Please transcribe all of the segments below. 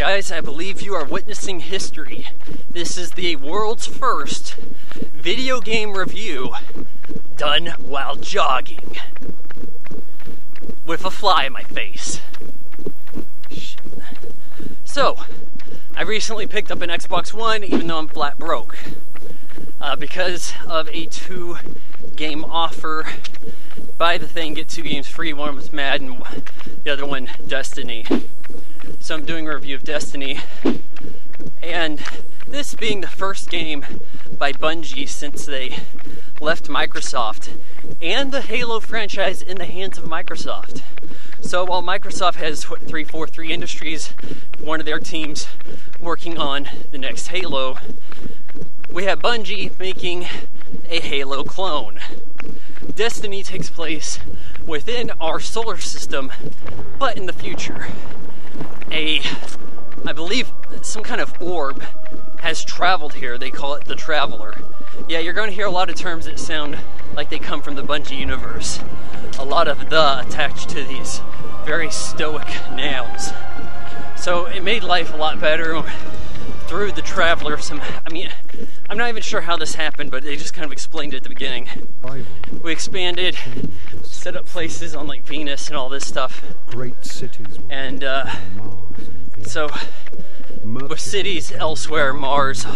Guys, I believe you are witnessing history. This is the world's first video game review done while jogging. With a fly in my face. So, I recently picked up an Xbox One even though I'm flat broke. Because of a 2-game offer. Buy the thing, get 2 games free. One was Madden, the other one Destiny. So I'm doing a review of Destiny, and this being the first game by Bungie since they left Microsoft, and the Halo franchise in the hands of Microsoft. So while Microsoft has 343 Industries, one of their teams working on the next Halo, we have Bungie making a Halo clone. Destiny takes place within our solar system, but in the future. I believe some kind of orb has traveled here. They call it the Traveler. Yeah, you're going to hear a lot of terms that sound like they come from the Bungie universe. A lot of "the" attached to these very stoic nouns. So it made life a lot better through the Traveler. I'm not even sure how this happened, but they just kind of explained it at the beginning. We expanded, set up places on like Venus and all this stuff. Great cities. And so with cities elsewhere, Mars,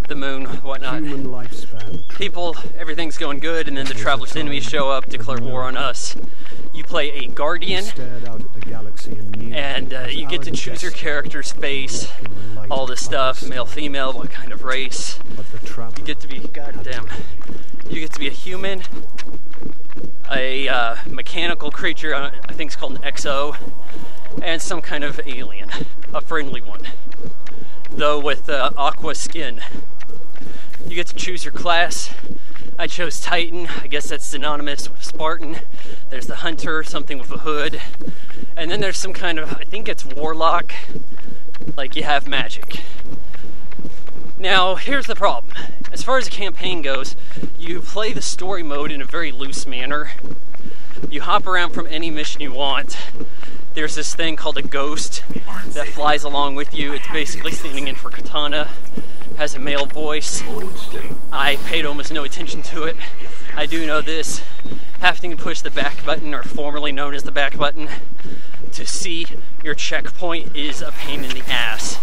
the moon, whatnot. Human lifespan. People, everything's going good, and then the Traveler's enemies show up, declare war on us. You play a Guardian, and you get to choose your character's face, all this stuff, male, female, what kind of race. You get to be, goddamn, you get to be a human, a mechanical creature, I think it's called an XO, and some kind of alien, a friendly one, though with aqua skin. You get to choose your class. I chose Titan. I guess that's synonymous with Spartan. There's the Hunter, something with a hood. And then there's some kind of, I think it's Warlock, like you have magic. Now, here's the problem. As far as the campaign goes, you play the story mode in a very loose manner. You hop around from any mission you want. There's this thing called a ghost that flies along with you. It's basically standing in for Katana. Has a male voice. I paid almost no attention to it. I do know this. Having to push the back button, or formerly known as the back button, to see your checkpoint is a pain in the ass.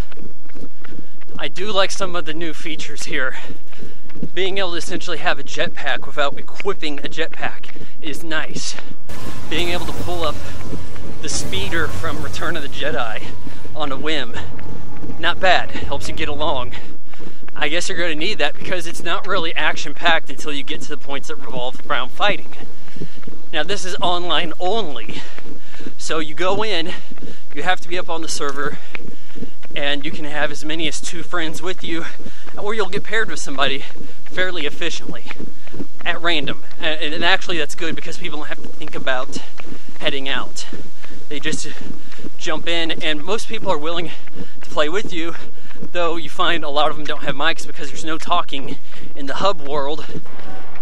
I do like some of the new features here. Being able to essentially have a jetpack without equipping a jetpack is nice. Being able to pull up the speeder from Return of the Jedi on a whim, not bad. Helps you get along. I guess you're going to need that because it's not really action-packed until you get to the points that revolve around fighting. Now this is online only, so you go in, you have to be up on the server, and you can have as many as 2 friends with you, or you'll get paired with somebody fairly efficiently, at random. And actually that's good because people don't have to think about heading out. They just jump in, and most people are willing to play with you, though you find a lot of them don't have mics because there's no talking in the hub world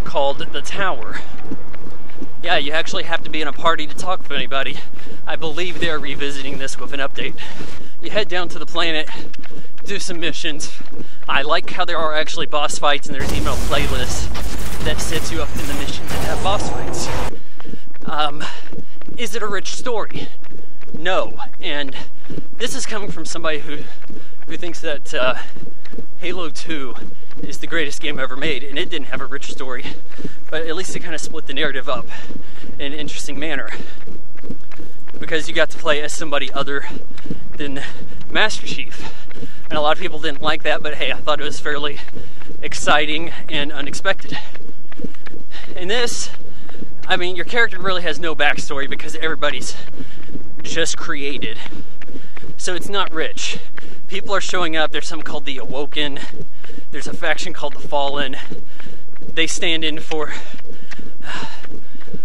called the Tower. Yeah, you actually have to be in a party to talk with anybody. I believe they're revisiting this with an update. You head down to the planet, do some missions. I like how there are actually boss fights, and there's even a playlist that sets you up in the missions that have boss fights. Is it a rich story? No, and this is coming from somebody who thinks that Halo 2 is the greatest game ever made, and it didn't have a rich story, but at least it kind of split the narrative up in an interesting manner, because you got to play as somebody other than Master Chief, and a lot of people didn't like that, but hey, I thought it was fairly exciting and unexpected. In this, I mean, your character really has no backstory because everybody's just created, so it's not rich. People are showing up. There's something called the Awoken. There's a faction called the Fallen. They stand in for,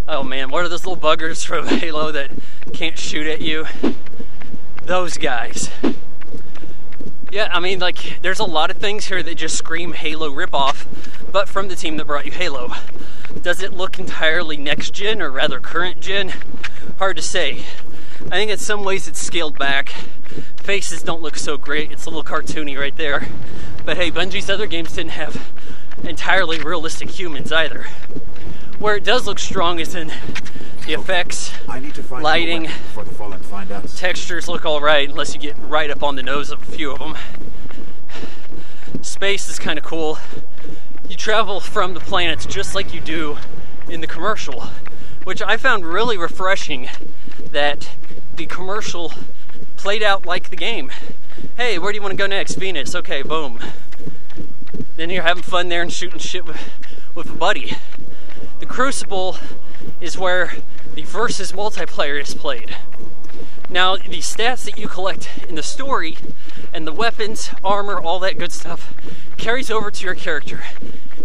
oh man, what are those little buggers from Halo that can't shoot at you? Those guys. Yeah, I mean, like, there's a lot of things here that just scream Halo ripoff, but from the team that brought you Halo. Does it look entirely next gen, or rather current gen? Hard to say. I think in some ways it's scaled back. Faces don't look so great. It's a little cartoony right there. But hey, Bungie's other games didn't have entirely realistic humans either. Where it does look strong is in the effects, lighting, before the fallen find us. Textures look alright unless you get right up on the nose of a few of them. Space is kind of cool. You travel from the planets just like you do in the commercial, which I found really refreshing, that the commercial played out like the game. Hey, where do you want to go next? Venus. Okay, boom. Then you're having fun there and shooting shit with a buddy. The Crucible is where the versus multiplayer is played. Now, the stats that you collect in the story and the weapons, armor, all that good stuff carries over to your character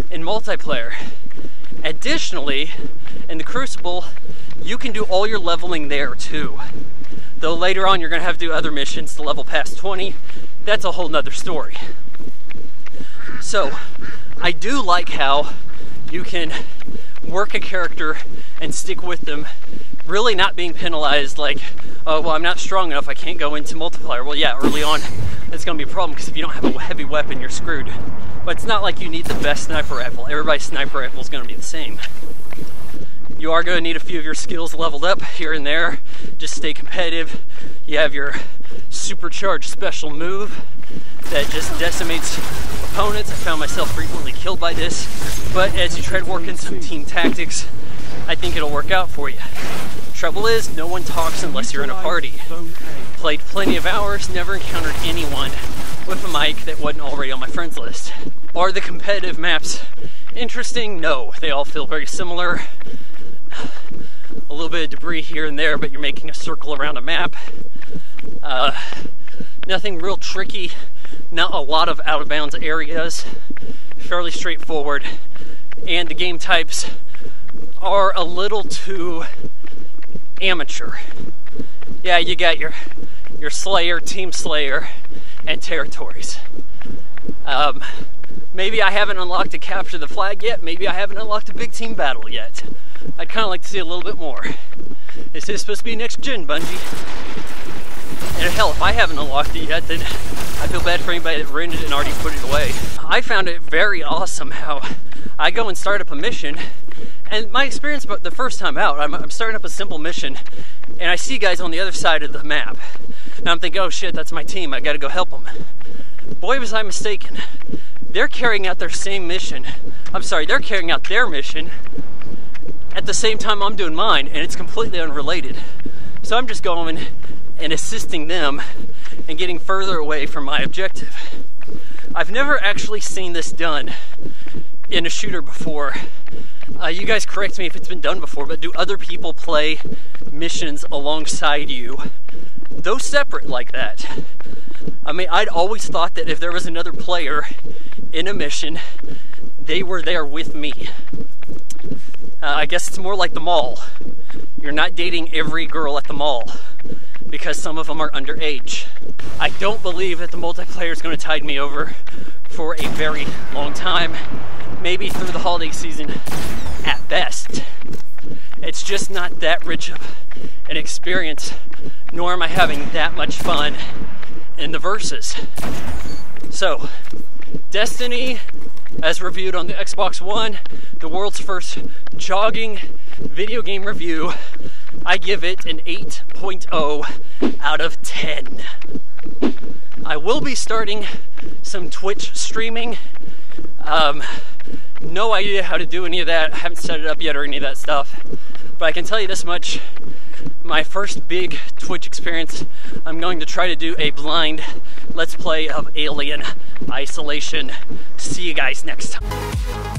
in multiplayer. Additionally, in the Crucible, you can do all your leveling there too. Though later on you're going to have to do other missions to level past 20. That's a whole nother story. So, I do like how you can work a character and stick with them, really not being penalized like, oh, well, I'm not strong enough, I can't go into multiplayer. Well, yeah, early on, it's going to be a problem, because if you don't have a heavy weapon, you're screwed. But it's not like you need the best sniper rifle. Everybody's sniper rifle is going to be the same. You are going to need a few of your skills leveled up here and there. Just stay competitive. You have your supercharged special move that just decimates opponents. I found myself frequently killed by this, but as you try to work in some team tactics, I think it'll work out for you. Trouble is, no one talks unless you're in a party. Played plenty of hours, never encountered anyone with a mic that wasn't already on my friends list. Are the competitive maps interesting? No, they all feel very similar. A little bit of debris here and there, but you're making a circle around a map. Nothing real tricky, not a lot of out of bounds areas, fairly straightforward, and the game types are a little too amateur. Yeah, you got your Slayer, Team Slayer, and territories. Maybe I haven't unlocked a capture the flag yet, maybe I haven't unlocked a big team battle yet. I'd kind of like to see a little bit more. This is supposed to be next gen, Bungie. And hell, if I haven't unlocked it yet, then I feel bad for anybody that rented it and already put it away. I found it very awesome how I go and start up a mission, and my experience the first time out, I'm starting up a simple mission, and I see guys on the other side of the map. And I'm thinking, oh shit, that's my team, I gotta go help them. Boy, was I mistaken. They're carrying out their same mission. They're carrying out their mission at the same time I'm doing mine, and it's completely unrelated. So I'm just going and assisting them and getting further away from my objective. I've never actually seen this done in a shooter before. You guys correct me if it's been done before, but do other people play missions alongside you, though separate like that? I mean, I'd always thought that if there was another player in a mission, they were there with me. I guess it's more like the mall. You're not dating every girl at the mall, because some of them are underage. I don't believe that the multiplayer is going to tide me over for a very long time, maybe through the holiday season at best. It's just not that rich of an experience, nor am I having that much fun in the verses. So, Destiny, as reviewed on the Xbox One, the world's first jogging video game review, I give it an 8.0 out of 10. I will be starting some Twitch streaming. No idea how to do any of that. I haven't set it up yet or any of that stuff. But I can tell you this much. My first big Twitch experience, I'm going to try to do a blind Let's Play of Alien Isolation. See you guys next time.